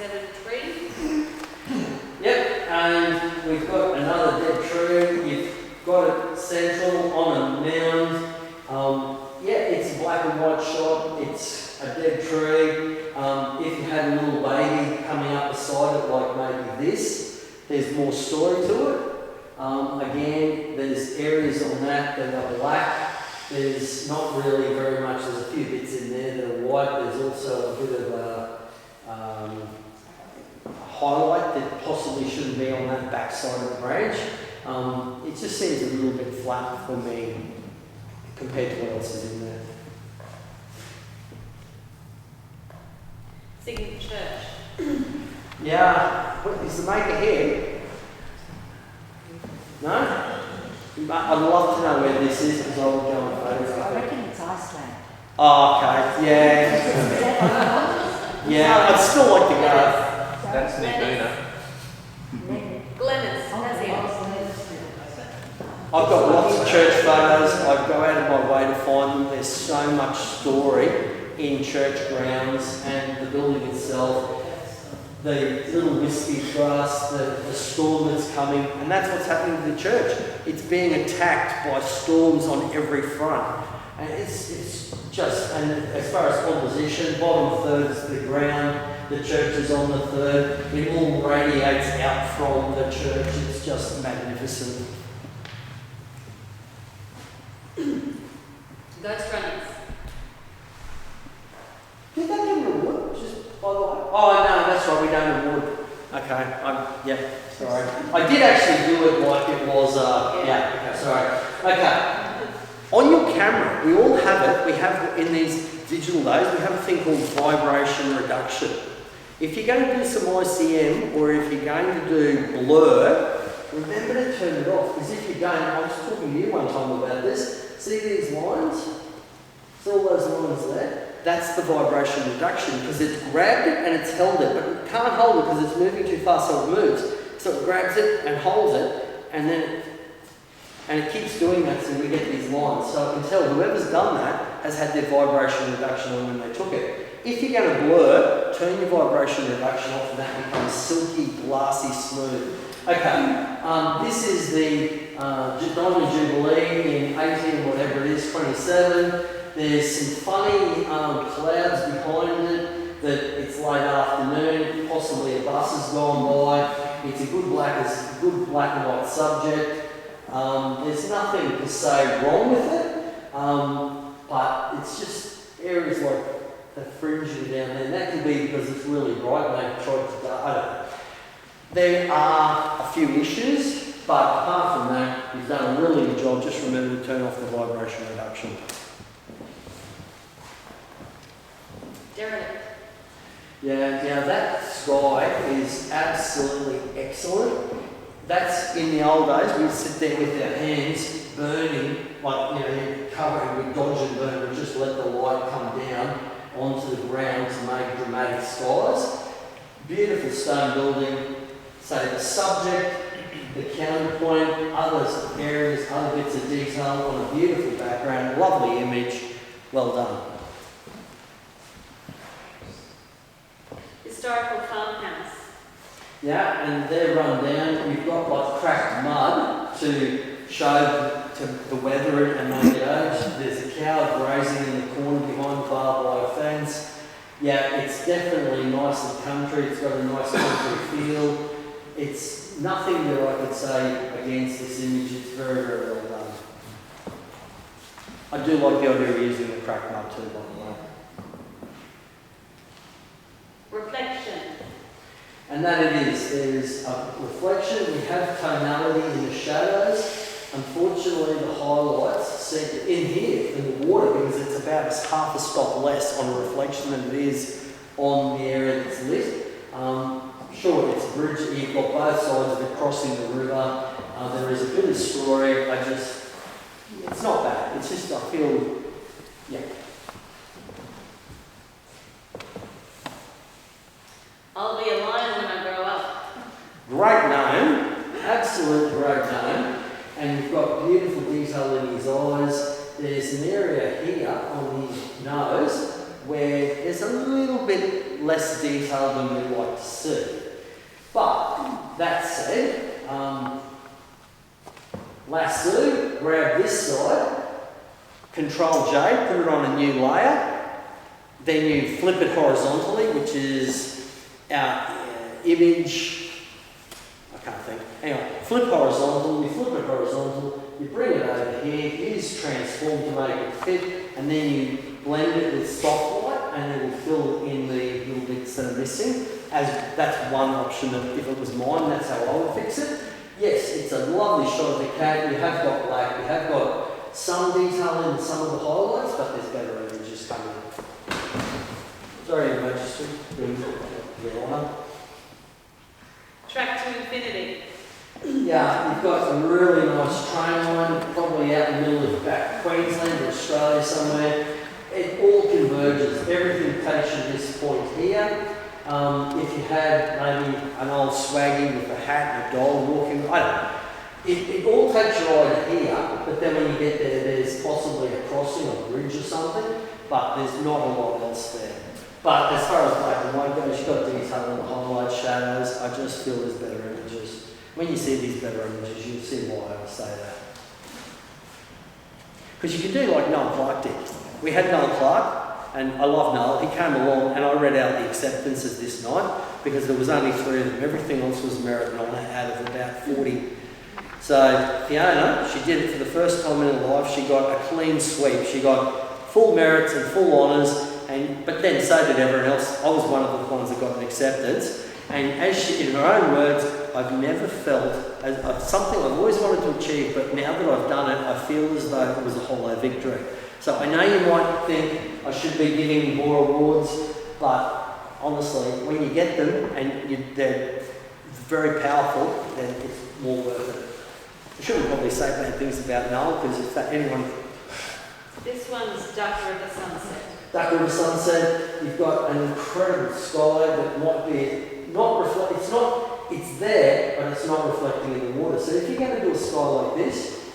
27 tree. Yep, and we've got another dead tree. You've got it central on a mound. Yeah, it's a black and white shot. It's a dead tree. If you had a little baby coming up beside it, like maybe this, there's more story to it. Again, there's areas on that are black. There's not really very much. There's a few bits in there that are white. There's also a bit of a highlight that possibly shouldn't be on that back side of the branch. It just seems a little bit flat for me compared to what else is in there. Signature Church. Yeah, what, is the maker here? No? I'd love to know where this is because I would go and photograph I it. reckon it's Iceland. Oh, okay, yeah. Yeah, I'd still like to go. That's Naguna. Glennis, that's it. I've got lots of church photos. I go out of my way to find them. There's so much story in church grounds and the building itself. The little wispy grass, the storm that's coming, and that's what's happening to the church. It's being attacked by storms on every front. And it's just, and as far as composition, bottom third is the ground, the church is on the third. It all radiates out from the church. It's just magnificent. Ghost runners. Did they give an award? Just by the way? Oh no, that's right. We don't award. Okay. Yeah. Sorry. I did actually do it like it was. Yeah. Okay. Sorry. Okay. On your camera, we all have it. We have in these digital days. We have a thing called vibration reduction. If you're going to do some ICM or if you're going to do blur, remember to turn it off. Because if you don't, I was talking to you one time about this. See these lines? See all those lines there? That's the vibration reduction because it's grabbed it and it's held it, but it can't hold it because it's moving too fast, so it moves. So it grabs it and holds it, and then it keeps doing that, so we get these lines. So I can tell whoever's done that has had their vibration reduction on when they took it. If you're going to blur, turn your vibration reduction off, and that becomes silky, glassy, smooth. Okay, this is the Diamond Jubilee in 18, whatever it is, 27. There's some funny clouds behind it that it's late afternoon, possibly a bus has gone by. It's a good black and white subject. There's nothing to say wrong with it, but it's just areas like the fringe down there. And that could be because it's really bright and they've tried to, I don't know. There are a few issues, but apart from that, you've done a really good job. Just remember to turn off the vibration reduction. Derelict. Yeah, now that sky is absolutely excellent. That's in the old days, we'd sit there with our hands burning, like, you'd cover it, we'd dodge and burn, we'd just let the light come down onto the ground to make dramatic skies. Beautiful stone building, say the subject, the counterpoint, other areas, other bits of detail on a beautiful background, lovely image, well done. Historical farmhouse. Yeah, and they're run down. You've got like cracked mud to show to the weather and make it age. There's a cow grazing in the corner behind the barbed wire fence. Yeah, it's definitely nice and country. It's got a nice country feel. It's nothing that I could say against this image. It's very, very well done. I do like the idea of using the cracked mud too, by the way. Reflection. And that it is. There's a reflection. We have tonality in the shadows. Unfortunately, the highlights set in here in the water because it's about half a stop less on a reflection than it is on the area that's lit. Sure, it's a bridge. You've got both sides of it crossing the river. There is a bit of story. It's not bad. It's just, I feel, yeah. I'll be a lion when I grow up. Great name, absolute great name. And you've got beautiful detail in his eyes. There's an area here on his nose where there's a little bit less detail than we'd like to see. But that said, lasso, grab this side, Control J, put it on a new layer, then you flip it horizontally, which is our image, I can't think, anyway, flip horizontal, you flip it horizontal, you bring it over here, use transform to make it fit, and then you blend it with soft light and it will fill in the little bits that are missing. As that's one option that if it was mine, that's how I would fix it. Yes, it's a lovely shot of the cat. You have got black, you have got some detail in some of the highlights, but there's better images coming. Sorry, Your Majesty. Your Honour. Track to infinity. Yeah, you've got a really nice train line, probably out in the middle of back Queensland or Australia somewhere. It all converges. Everything takes you to this point here. If you had maybe an old swaggy with a hat and a doll walking, I don't know. It all takes you right here, but then when you get there, there's possibly a crossing or bridge or something, but there's not a lot else there. But as far as black and white goes, you've got detail on the highlights, shadows. I just feel there's better images. When you see these better images, you'll see why I say that. Because you can do like Noel Clarke did. We had Noel Clarke, and I love Noel. He came along and I read out the acceptances this night because there was only 3 of them. Everything else was merit and honour out of about 40. So Fiona, she did it for the first time in her life. She got a clean sweep. She got full merits and full honours, but then so did everyone else. I was one of the ones that got an acceptance. And as she, in her own words, I've never felt as something I've always wanted to achieve, but now that I've done it, I feel as though it was a hollow victory. So I know you might think I should be giving more awards, but honestly, when you get them and they're very powerful, then it's more worth it. I shouldn't probably say bad things about Noel, because if that anyone... This one's Duck River Sunset. Duck River Sunset, you've got an incredible sky that might be not reflect. It's there, but it's not reflecting in the water. So if you're going to do a sky like this,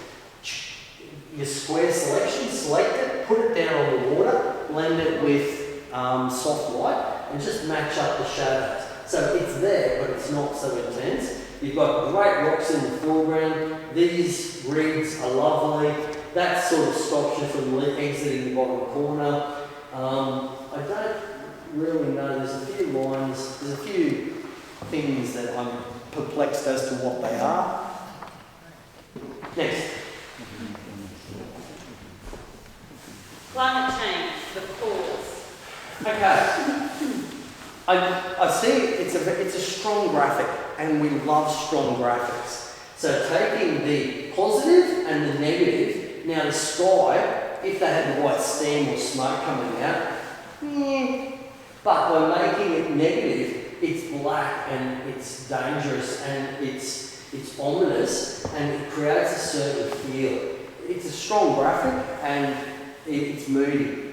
your square selection, select it, put it down on the water, blend it with soft light, and just match up the shadows. So it's there, but it's not so intense. You've got great rocks in the foreground. These reeds are lovely. That sort of stops you from exiting the bottom corner. I don't really know. There's a few lines. There's a few things that I'm perplexed as to what they are. Next. Climate change, the cause. Okay. I see it's a strong graphic, and we love strong graphics. So taking the positive and the negative, now the sky, if they had the white steam or smoke coming out, but by making it negative, it's black and it's dangerous and it's ominous and it creates a certain feel. It's a strong graphic and it's moody.